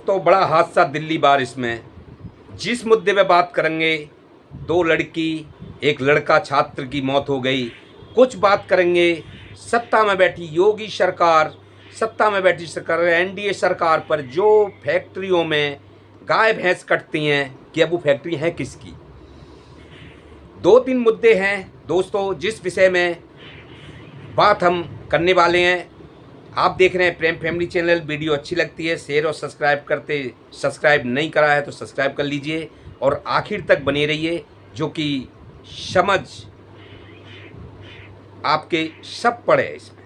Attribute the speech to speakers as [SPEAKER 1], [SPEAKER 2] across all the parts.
[SPEAKER 1] दोस्तों, बड़ा हादसा दिल्ली बारिश में। जिस मुद्दे पे बात करेंगे, दो लड़की एक लड़का छात्र की मौत हो गई। कुछ बात करेंगे सत्ता में बैठी योगी सरकार, सत्ता में बैठी सरकार एनडीए सरकार पर जो फैक्ट्रियों में गाय भैंस कटती हैं कि अब वो फैक्ट्री है किसकी। दो तीन मुद्दे हैं दोस्तों जिस विषय में बात हम करने वाले हैं। आप देख रहे हैं प्रेम फैमिली चैनल। वीडियो अच्छी लगती है शेयर और सब्सक्राइब नहीं करा है तो सब्सक्राइब कर लीजिए और आखिर तक बने रहिए, जो कि समझ आपके सब पड़े इसमें।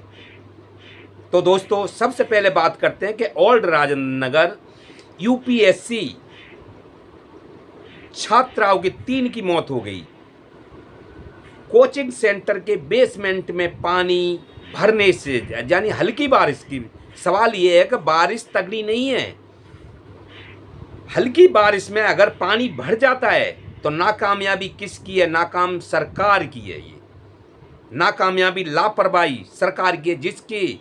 [SPEAKER 1] तो दोस्तों, सबसे पहले बात करते हैं कि ओल्ड राजेंद्र नगर यूपीएससी छात्राओं की 3 की मौत हो गई। कोचिंग सेंटर के बेसमेंट में पानी भरने से, यानी हल्की बारिश की, सवाल ये है कि बारिश तगड़ी नहीं है। हल्की बारिश में अगर पानी भर जाता है तो नाकामयाबी किसकी है? नाकाम सरकार की है। ये नाकामयाबी, लापरवाही सरकार की है, जिसकी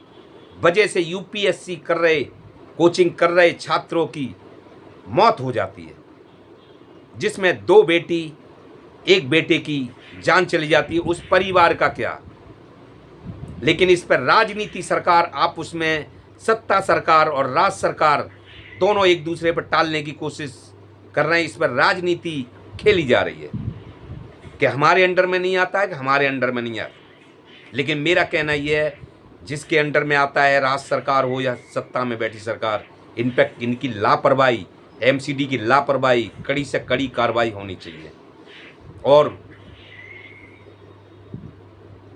[SPEAKER 1] वजह से यूपीएससी कर रहे, कोचिंग कर रहे छात्रों की मौत हो जाती है, जिसमें 2 बेटी, 1 बेटे की जान चली जाती है। उस परिवार का क्या? लेकिन इस पर राजनीति सरकार, आप उसमें सत्ता सरकार और राज्य सरकार दोनों एक दूसरे पर टालने की कोशिश कर रहे हैं। इस पर राजनीति खेली जा रही है कि हमारे अंडर में नहीं आता है, कि हमारे अंडर में नहीं आता। लेकिन मेरा कहना यह है, जिसके अंडर में आता है, राज्य सरकार हो या सत्ता में बैठी सरकार, इन पर इनकी लापरवाही, एमसीडी की लापरवाही, कड़ी से कड़ी कार्रवाई होनी चाहिए और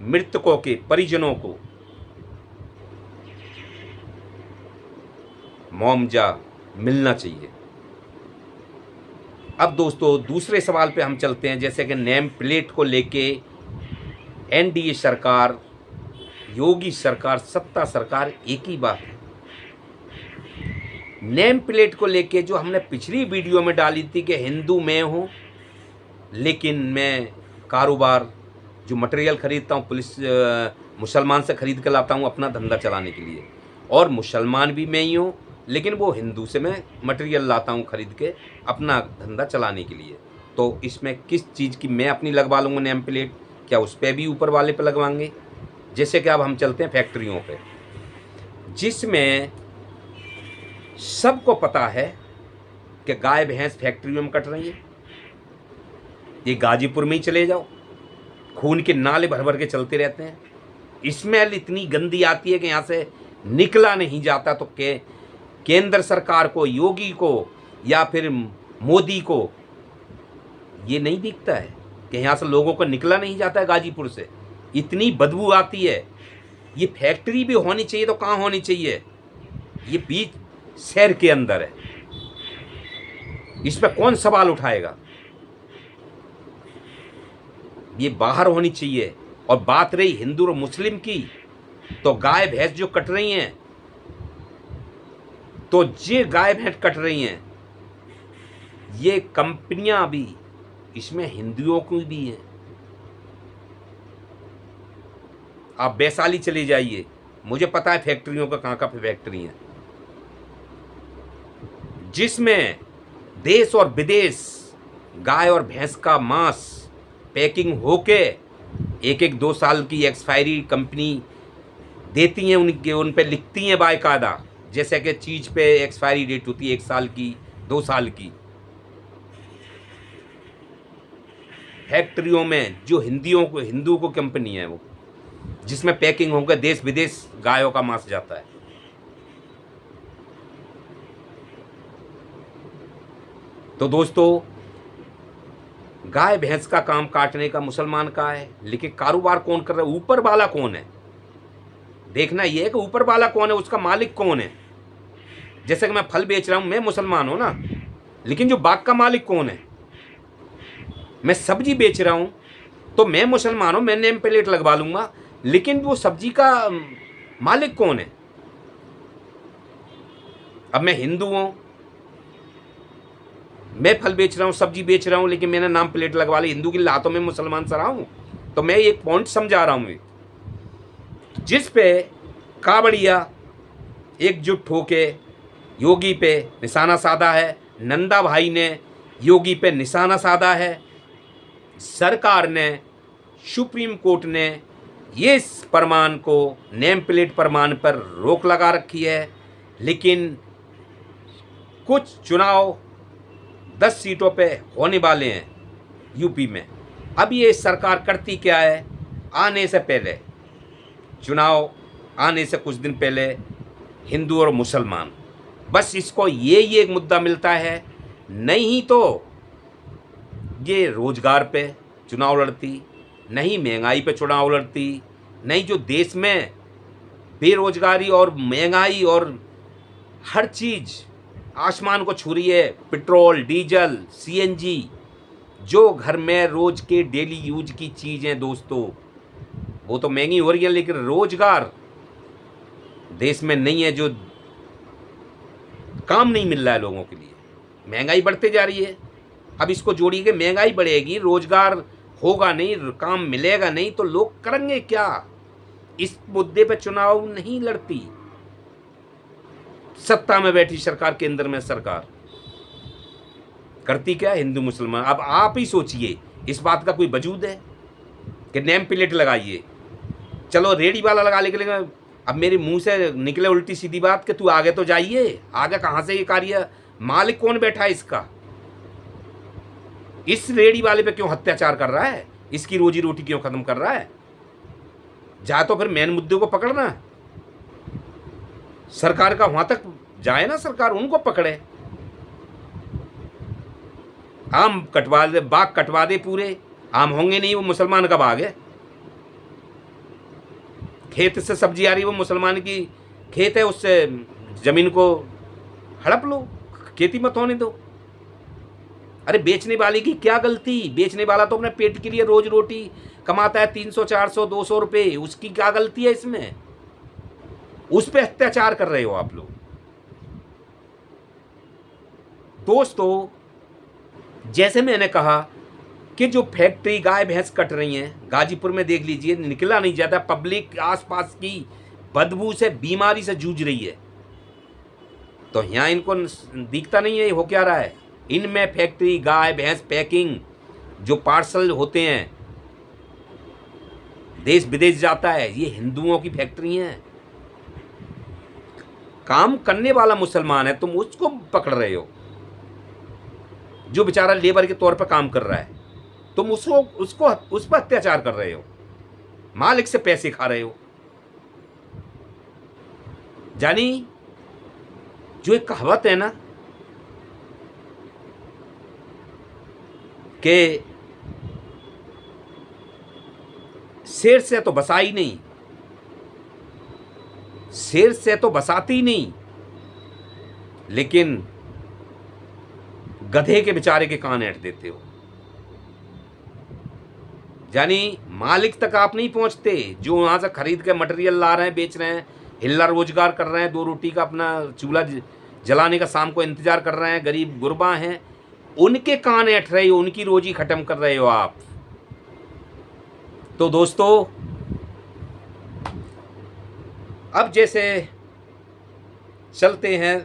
[SPEAKER 1] मृतकों के परिजनों को मुआवजा मिलना चाहिए। अब दोस्तों, दूसरे सवाल पे हम चलते हैं, जैसे कि नेम प्लेट को लेके एनडीए सरकार, योगी सरकार, सत्ता सरकार एक ही बात है। नेम प्लेट को लेके जो हमने पिछली वीडियो में डाली थी कि हिंदू मैं हूँ, लेकिन मैं कारोबार जो मटेरियल खरीदता हूँ मुसलमान से खरीद कर लाता हूँ अपना धंधा चलाने के लिए, और मुसलमान भी मैं ही हूँ, लेकिन वो हिंदू से मैं मटेरियल लाता हूँ खरीद के अपना धंधा चलाने के लिए। तो इसमें किस चीज़ की मैं अपनी लगवा लूँगा नेम प्लेट? क्या उस पर भी ऊपर वाले पे लगवाएंगे? जैसे कि अब हम चलते हैं फैक्ट्रियों पे, जिसमें सबको पता है कि गाय भैंस फैक्ट्रियों में कट रही है। ये गाजीपुर में ही चले जाओ, खून के नाले भर भर के चलते रहते हैं। स्मेल इतनी गंदी आती है कि यहाँ से निकला नहीं जाता। तो केंद्र सरकार को, योगी को या फिर मोदी को ये नहीं दिखता है कि यहाँ से लोगों को निकला नहीं जाता है गाजीपुर से? इतनी बदबू आती है। ये फैक्ट्री भी होनी चाहिए तो कहाँ होनी चाहिए? ये बीच शहर के अंदर है। इस पर कौन सवाल उठाएगा? ये बाहर होनी चाहिए। और बात रही हिंदू और मुस्लिम की, तो गाय भैंस जो कट रही हैं, तो ये गाय भैंस कट रही हैं, ये कंपनियां भी इसमें हिंदुओं की भी हैं। आप वैशाली चले जाइए, मुझे पता है फैक्ट्रियों का कहाँ पे फैक्ट्री है, जिसमें देश और विदेश गाय और भैंस का मांस पैकिंग होके 1-2 साल की एक्सपायरी कंपनी देती हैं, उन पे लिखती हैं बाकायदा, जैसे कि चीज़ पे एक्सपायरी डेट होती है 1 साल की, 2 साल की। फैक्ट्रियों में जो हिंदू को कंपनी है, वो जिसमें पैकिंग होकर देश विदेश गायों का मांस जाता है। तो दोस्तों, गाय भैंस का काम काटने का मुसलमान का है, लेकिन कारोबार कौन कर रहा है? ऊपर वाला कौन है? देखना यह है कि ऊपर वाला कौन है, उसका मालिक कौन है। जैसे कि मैं फल बेच रहा हूं, मैं मुसलमान हूं ना, लेकिन जो बाग का मालिक कौन है? मैं सब्जी बेच रहा हूं तो मैं मुसलमान हूं, मैं नेम प्लेट लगवा लूंगा, लेकिन वो सब्जी का मालिक कौन है? अब मैं हिंदू हूं, मैं फल बेच रहा हूँ, सब्जी बेच रहा हूँ, लेकिन मैंने नाम प्लेट लगवा ली हिंदू की, ला तो मैं मुसलमान से रहा हूँ। तो मैं एक पॉइंट समझा रहा हूँ, जिस पे कावड़िया एकजुट होके योगी पे निशाना साधा है, नंदा भाई ने योगी पे निशाना साधा है, सरकार ने, सुप्रीम कोर्ट ने ये फरमान को, नेम प्लेट फरमान पर रोक लगा रखी है। लेकिन कुछ चुनाव 10 सीटों पे होने वाले हैं यूपी में। अब ये सरकार करती क्या है, आने से पहले, चुनाव आने से कुछ दिन पहले हिंदू और मुसलमान, बस इसको ये एक मुद्दा मिलता है, नहीं तो ये रोजगार पे चुनाव लड़ती, नहीं महंगाई पे चुनाव लड़ती, नहीं जो देश में बेरोजगारी और महंगाई और हर चीज़ आसमान को छू रही है, पेट्रोल, डीजल, सीएनजी, जो घर में रोज के डेली यूज की चीज़ें दोस्तों, वो तो महंगी हो रही है, लेकिन रोजगार देश में नहीं है, जो काम नहीं मिल रहा है लोगों के लिए, महंगाई बढ़ते जा रही है। अब इसको जोड़िए कि महंगाई बढ़ेगी, रोजगार होगा नहीं, काम मिलेगा नहीं, तो लोग करेंगे क्या? इस मुद्दे पे चुनाव नहीं लड़ती सत्ता में बैठी सरकार, केंद्र में सरकार करती क्या? हिंदू मुसलमान। अब आप ही सोचिए, इस बात का कोई वजूद है कि नेम प्लेट लगाइए? चलो रेडी वाला लगा लेके, अब मेरे मुंह से निकले उल्टी सीधी बात कि तू आगे तो जाइए, आगे कहाँ से ये कार्य, मालिक कौन बैठा है इसका? इस रेडी वाले पे क्यों अत्याचार कर रहा है? इसकी रोजी रोटी क्यों खत्म कर रहा है? जा तो फिर मेन मुद्दे को पकड़ना, सरकार का वहां तक जाए ना, सरकार उनको पकड़े, आम कटवा दे, बाग कटवा दे पूरे, आम होंगे नहीं, वो मुसलमान का बाग है। खेत से सब्जी आ रही, वो मुसलमान की खेत है, उससे जमीन को हड़प लो, खेती मत होने दो। अरे बेचने वाले की क्या गलती? बेचने वाला तो अपने पेट के लिए रोज रोटी कमाता है, 300 400 200 रुपये, उसकी क्या गलती है इसमें? उस पर अत्याचार कर रहे हो आप लोग। दोस्तों, जैसे मैंने कहा कि जो फैक्ट्री गाय भैंस कट रही हैं, गाजीपुर में देख लीजिए, निकला नहीं जाता, पब्लिक आसपास की बदबू से, बीमारी से जूझ रही है, तो यहाँ इनको दिखता नहीं है हो क्या रहा है? इनमें फैक्ट्री गाय भैंस पैकिंग, जो पार्सल होते हैं देश विदेश जाता है, ये हिंदुओं की फैक्ट्री हैं। काम करने वाला मुसलमान है, तुम उसको पकड़ रहे हो, जो बेचारा लेबर के तौर पर काम कर रहा है, तुम उसको उस पर अत्याचार कर रहे हो, मालिक से पैसे खा रहे हो। जानी जो एक कहावत है ना कि शेर से तो बसाई नहीं, शेर से तो बसाती नहीं, लेकिन गधे के बेचारे के कान ऐंठ देते हो। यानी मालिक तक आप नहीं पहुंचते, जो वहां से खरीद के मटेरियल ला रहे हैं, बेच रहे हैं, हिल्ला रोजगार कर रहे हैं, 2 रोटी का अपना चूल्हा जलाने का शाम को इंतजार कर रहे हैं, गरीब गुरबा हैं, उनके कान ऐंठ रहे हो, उनकी रोजी खत्म कर रहे हो आप। तो दोस्तों, अब जैसे चलते हैं,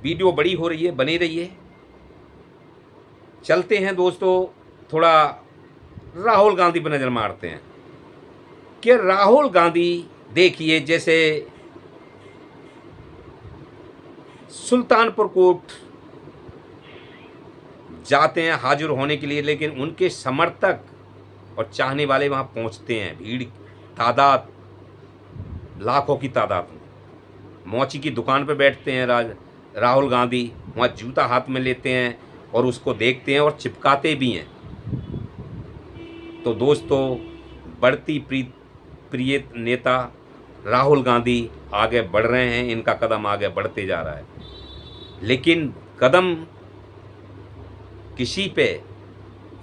[SPEAKER 1] वीडियो बड़ी हो रही है, बने रहिए, चलते हैं दोस्तों, थोड़ा राहुल गांधी पर नज़र मारते हैं कि राहुल गांधी देखिए, जैसे सुल्तानपुर कोर्ट जाते हैं हाजिर होने के लिए, लेकिन उनके समर्थक और चाहने वाले वहाँ पहुँचते हैं, भीड़ तादाद लाखों की तादाद में, मोची की दुकान पर बैठते हैं राहुल गांधी, वहाँ जूता हाथ में लेते हैं और उसको देखते हैं और चिपकाते भी हैं। तो दोस्तों, बढ़ती प्रिय नेता राहुल गांधी आगे बढ़ रहे हैं, इनका कदम आगे बढ़ते जा रहा है, लेकिन कदम किसी पे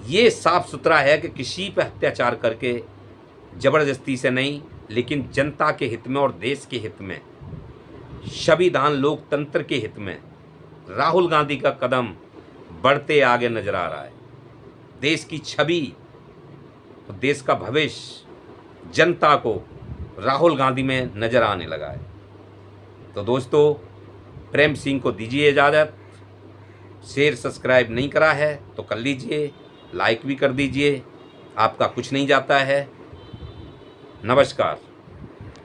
[SPEAKER 1] ये साफ सुथरा है कि किसी पे अत्याचार करके ज़बरदस्ती से नहीं, लेकिन जनता के हित में और देश के हित में, संविधान लोकतंत्र के हित में राहुल गांधी का कदम बढ़ते आगे नजर आ रहा है। देश की छवि, देश का भविष्य जनता को राहुल गांधी में नजर आने लगा है। तो दोस्तों, प्रेम सिंह को दीजिए इजाज़त। शेयर सब्सक्राइब नहीं करा है तो कर लीजिए, लाइक भी कर दीजिए, आपका कुछ नहीं जाता है। नमस्कार।